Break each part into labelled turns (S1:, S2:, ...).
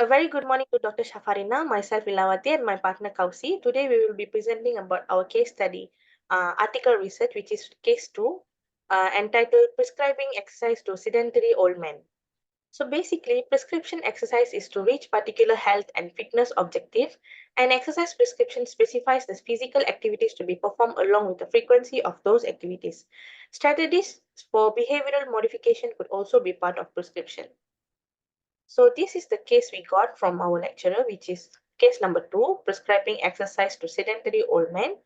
S1: A very good morning to Dr. Shafarina, myself Ilawati, and my partner Kausi. Today we will be presenting about our case study article research, which is case 2, entitled Prescribing Exercise to Sedentary Old Men. So basically, prescription exercise is to reach particular health and fitness objective, and exercise prescription specifies the physical activities to be performed along with the frequency of those activities. Strategies for behavioral modification could also be part of prescription. So this is the case we got from our lecturer, which is case number 2, prescribing exercise to sedentary old men.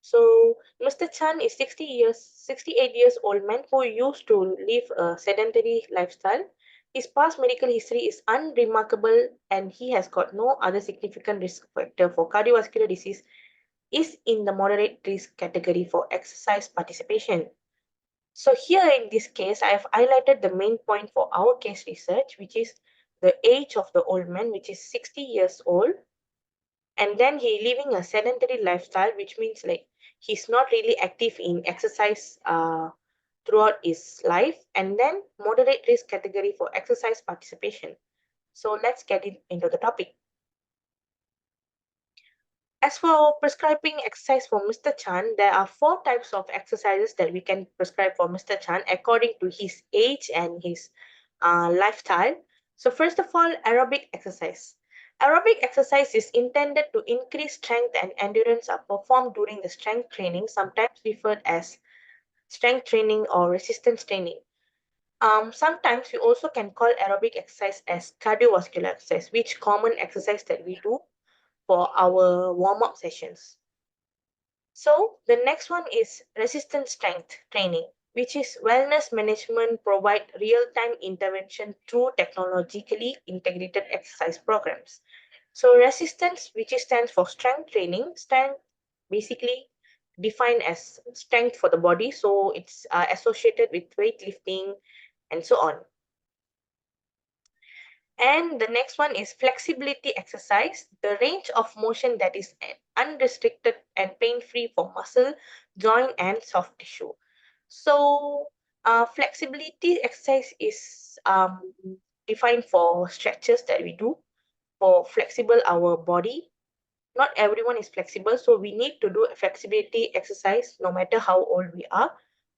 S1: So Mr. Chan is 68 years old man who used to live a sedentary lifestyle. His past medical history is unremarkable and he has got no other significant risk factor for cardiovascular disease, is in the moderate risk category for exercise participation. So here in this case, I have highlighted the main point for our case research, which is the age of the old man, which is 60 years old. And then he living a sedentary lifestyle, which means like he's not really active in exercise throughout his life. And then moderate risk category for exercise participation. So let's get into the topic. As for prescribing exercise for Mr. Chan, there are 4 types of exercises that we can prescribe for Mr. Chan according to his age and his lifestyle. So first of all, aerobic exercise. Aerobic exercise is intended to increase strength and endurance are performed during the strength training, sometimes referred as strength training or resistance training. Sometimes we also can call aerobic exercise as cardiovascular exercise, which common exercise that we do for our warm-up sessions. So the next one is resistance strength training, which is wellness management provide real-time intervention through technologically integrated exercise programs. So resistance, which stands for strength training, strength basically defined as strength for the body. So it's associated with weightlifting and so on. And the next one is flexibility exercise, the range of motion that is unrestricted and pain-free for muscle, joint, and soft tissue. So flexibility exercise is defined for stretches that we do for flexible our body. Not everyone is flexible, so we need to do a flexibility exercise no matter how old we are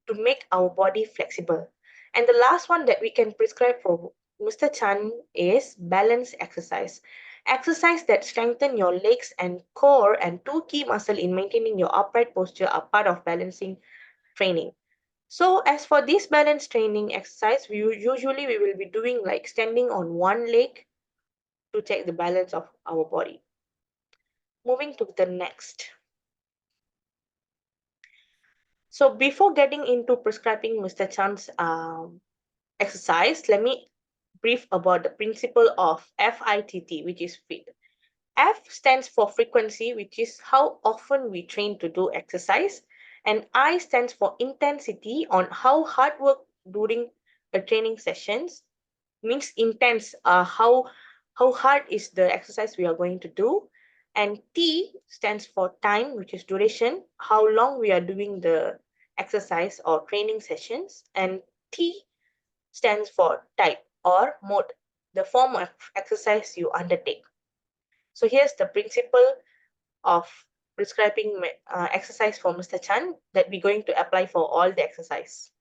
S1: to make our body flexible. And the last one that we can prescribe for Mr. Chan is balance exercise. Exercise that strengthen your legs and core and 2 key muscle in maintaining your upright posture are part of balancing training. So as for this balance training exercise, we will be doing like standing on one leg to check the balance of our body. Moving to the next. So before getting into prescribing Mr. Chan's exercise, let me brief about the principle of FITT, which is fit. F stands for frequency, which is how often we train to do exercise. And I stands for intensity, on how hard work during a training sessions. Means intense, how hard is the exercise we are going to do. And T stands for time, which is duration, how long we are doing the exercise or training sessions. And T stands for type or mode, the form of exercise you undertake. So here's the principle of prescribing exercise for Mr. Chan that we're going to apply for all the exercise.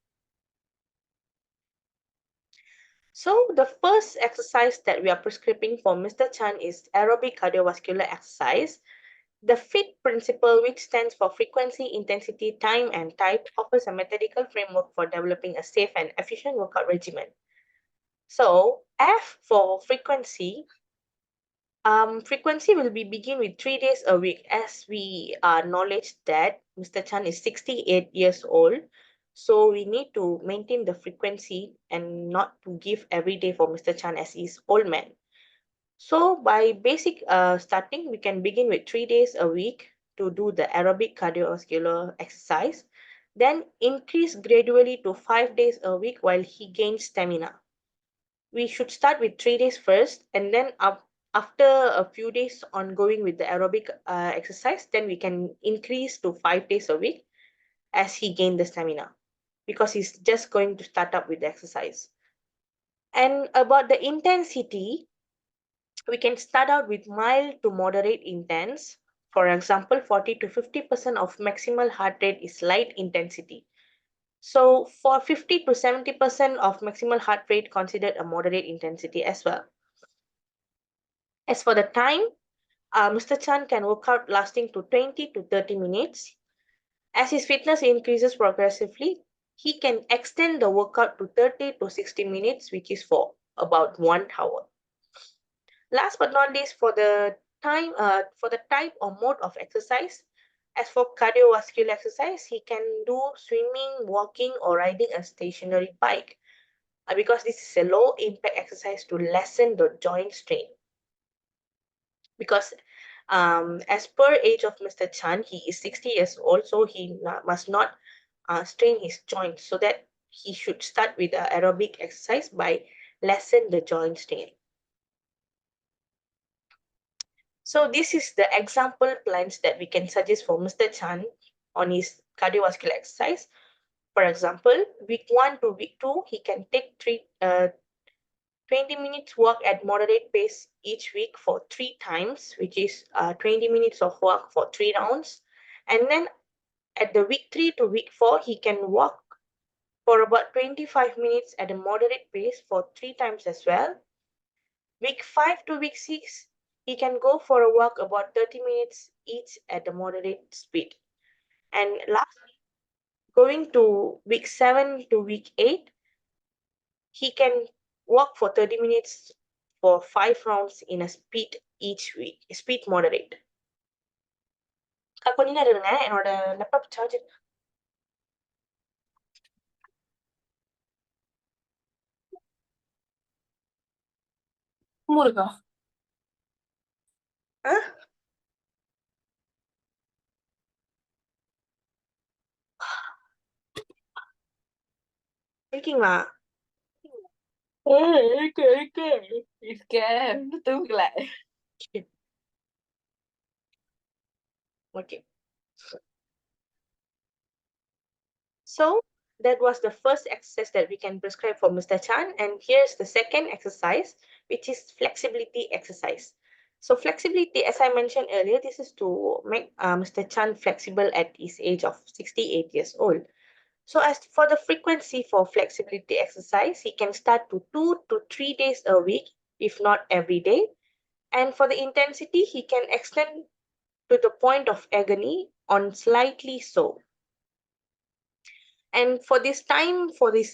S1: So the first exercise that we are prescribing for Mr. Chan is aerobic cardiovascular exercise. The FIT principle, which stands for frequency, intensity, time, and type, offers a methodical framework for developing a safe and efficient workout regimen. So F for frequency. Frequency will be begin with 3 days a week, as we knowledge that Mr. Chan is 68 years old. So we need to maintain the frequency and not to give every day for Mr. Chan as he's old man. So by basic starting, we can begin with 3 days a week to do the aerobic cardiovascular exercise. Then increase gradually to 5 days a week while he gains stamina. We should start with 3 days first, and then after a few days ongoing with the aerobic exercise, then we can increase to 5 days a week as he gained the stamina, because he's just going to start up with the exercise. And about the intensity, We can start out with mild to moderate intense. For example, 40 to 50% of maximal heart rate is light intensity. So for 50 to 70% of maximal heart rate, considered a moderate intensity as well. As for the time, Mr. Chan can work out lasting to 20 to 30 minutes. As his fitness increases progressively, he can extend the workout to 30 to 60 minutes, which is for about 1 hour. Last but not least, for the type or mode of exercise, as for cardiovascular exercise, he can do swimming, walking, or riding a stationary bike, because this is a low impact exercise to lessen the joint strain. Because as per age of Mr. Chan, he is 60 years old, so he must not strain his joints, so that he should start with the aerobic exercise by lessen the joint strain. So this is the example plans that we can suggest for Mr. Chan on his cardiovascular exercise. For example, week 1 to week 2, he can take 20 minutes walk at moderate pace each week for 3 times, which is 20 minutes of walk for 3 rounds. And then at the week 3 to week 4, he can walk for about 25 minutes at a moderate pace for 3 times as well. Week 5 to week 6, he can go for a walk about 30 minutes each at a moderate speed. And lastly, going to week 7 to week 8, he can walk for 30 minutes for 5 rounds in a speed each week, speed moderate. கொஞ்ச நேரம் இருங்க, என்னோட laptop charger
S2: இருக்கா?
S1: இருக்கீங்களா?
S2: இருக்கேன். தூங்கல.
S1: Okay. So that was the first exercise that we can prescribe for Mr. Chan. And here's the second exercise, which is flexibility exercise. So flexibility, as I mentioned earlier, this is to make Mr. Chan flexible at his age of 68 years old. So as for the frequency for flexibility exercise, he can start to 2 to 3 days a week, if not every day. And for the intensity, he can extend to the point of agony on slightly so. And for this time, for this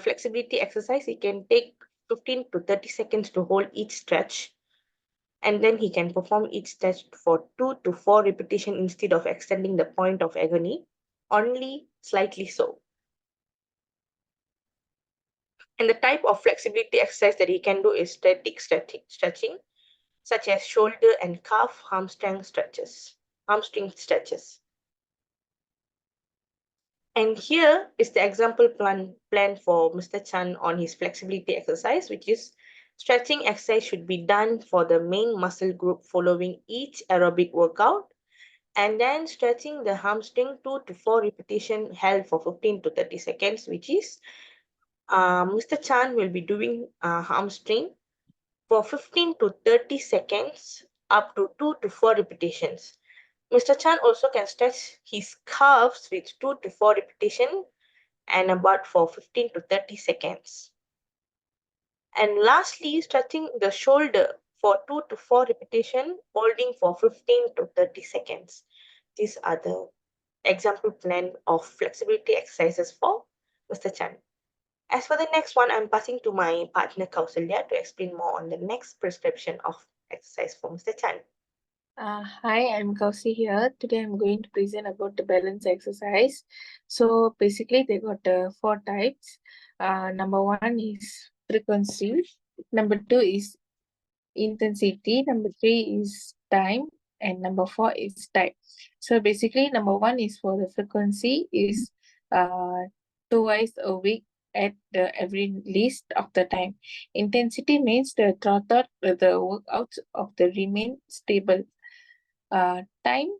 S1: flexibility exercise, he can take 15 to 30 seconds to hold each stretch. And then he can perform each stretch for 2 to 4 repetitions instead of extending the point of agony, only slightly so. And the type of flexibility exercise that he can do is static stretching, such as shoulder and calf hamstring stretches. And here is the example plan for Mr. Chan on his flexibility exercise, which is stretching exercise should be done for the main muscle group following each aerobic workout, and then stretching the hamstring 2 to 4 repetitions held for 15 to 30 seconds, which is Mr. Chan will be doing hamstring for 15 to 30 seconds up to 2 to 4 repetitions. Mr. Chan also can stretch his calves with 2 to 4 repetitions and about for 15 to 30 seconds. And lastly, stretching the shoulder for 2 to 4 repetitions, holding for 15 to 30 seconds. These are the example plan of flexibility exercises for Mr. Chan. As for the next one, I'm passing to my partner Kausalya to explain more on the next prescription of exercise for Mr. Chan.
S2: Hi, I'm Kausi here. Today I'm going to present about the balance exercise. So basically they got 4 types. Number 1 is frequency. Number 2 is intensity. Number 3 is time. And number 4 is type. So basically number 1 is for the frequency is twice a week at the every least of the time. Intensity means the throttle the workouts of the remain stable. Time,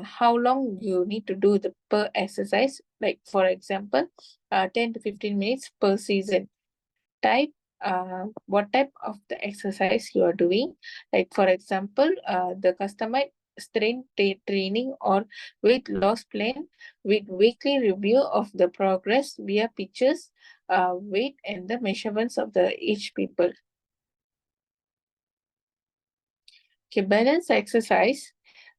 S2: how long you need to do the per exercise, like for example 10 to 15 minutes per season. Type, what type of the exercise you are doing. Like for example, the customized strength training or weight loss plan with weekly review of the progress via pictures, weight and the measurements of the each people. Okay, balance exercise.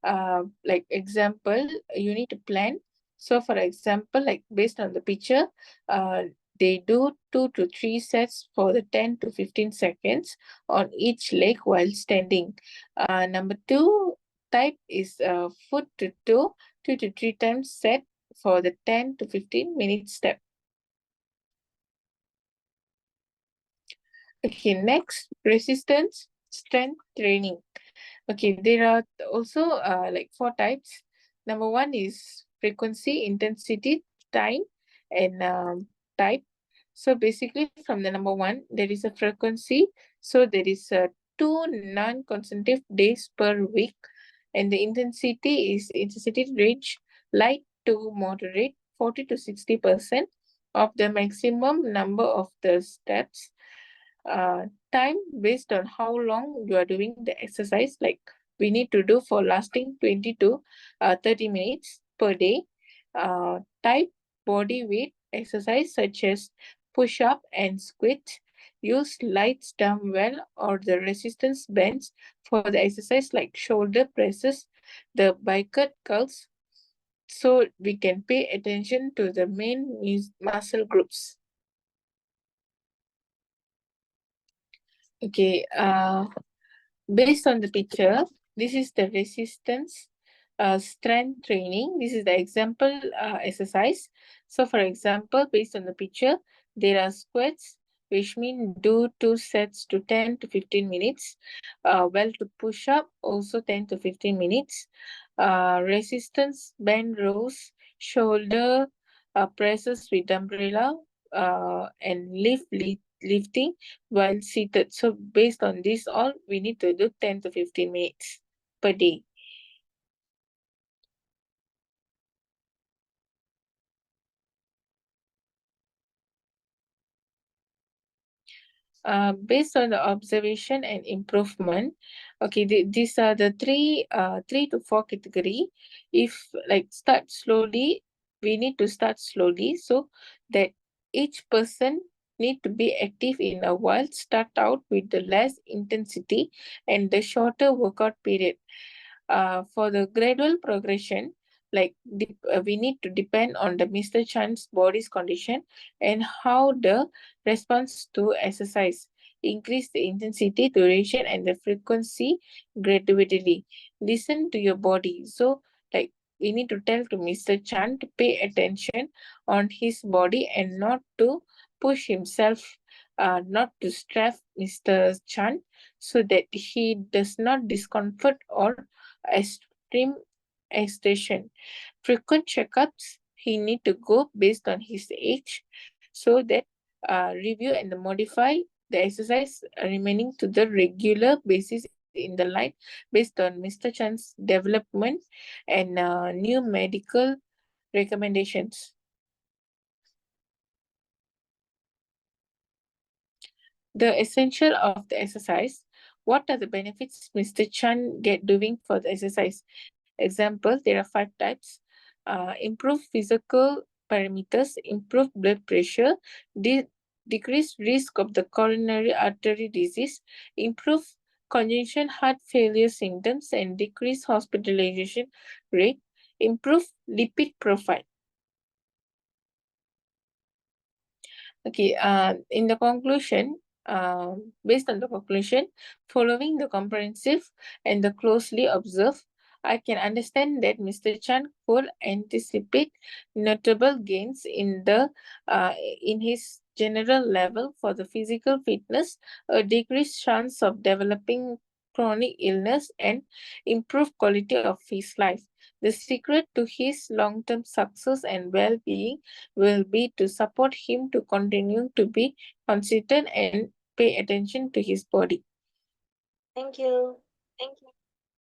S2: Like example, you need to plan. So for example, like based on the picture, uh, they do 2 to 3 sets for the 10 to 15 seconds on each leg while standing. Number two type is foot to toe, 2 to 3 times set for the 10 to 15 minute step. Okay, next, resistance strength training. Okay, there are also like 4 types. Number one is frequency, intensity, time, and type. So basically, from the number one, there is a frequency. So there is 2 non-consecutive days per week, and the intensity range light to moderate, 40 to 60% of the maximum number of the steps. Time based on how long you are doing the exercise, like we need to do for lasting 20 to 30 minutes per day. Type body weight exercise such as push up and squat. Use light dumbbell or the resistance bands for the exercise like shoulder presses, the bicep curls, so we can pay attention to the main muscle groups. Okay, based on the picture, this is the resistance strength training. This is the example exercise. So for example, based on the picture, there are squats, which mean do 2 sets to 10 to 15 minutes. Well, to push up, also 10 to 15 minutes. Resistance band rows, shoulder presses with umbrella, and lifting while seated. So based on this all, we need to do 10 to 15 minutes per day. Based on the observation and improvement, okay, these are the three to four category. If like start slowly, we need to start slowly so that each person need to be active in a while. Start out with the less intensity and the shorter workout period. For the gradual progression, like we need to depend on the Mr. Chan's body's condition and how the response to exercise. Increase the intensity, duration, and the frequency gradually. Listen to your body. So, like we need to tell to Mr. Chan to pay attention on his body and not to push himself, not to stress Mr. Chan, so that he does not discomfort or extreme extension. Frequent checkups he need to go based on his age, so that review and modify the exercise remaining to the regular basis in the line based on Mr. Chan's development and new medical recommendations. The essential of the exercise. What are the benefits Mr. Chan get doing for the exercise? Example, there are 5 types. Improve physical parameters, improve blood pressure, decrease risk of the coronary artery disease, improve congenital heart failure symptoms and decrease hospitalization rate, improve lipid profile. Okay, in the conclusion, based on the conclusion, following the comprehensive and the closely observed, I can understand that Mr. Chan could anticipate notable gains in his general level for the physical fitness, a decreased chance of developing chronic illness, and improved quality of his life. The secret to his long-term success and well-being will be to support him to continue to be consistent and pay attention to his body.
S1: Thank you.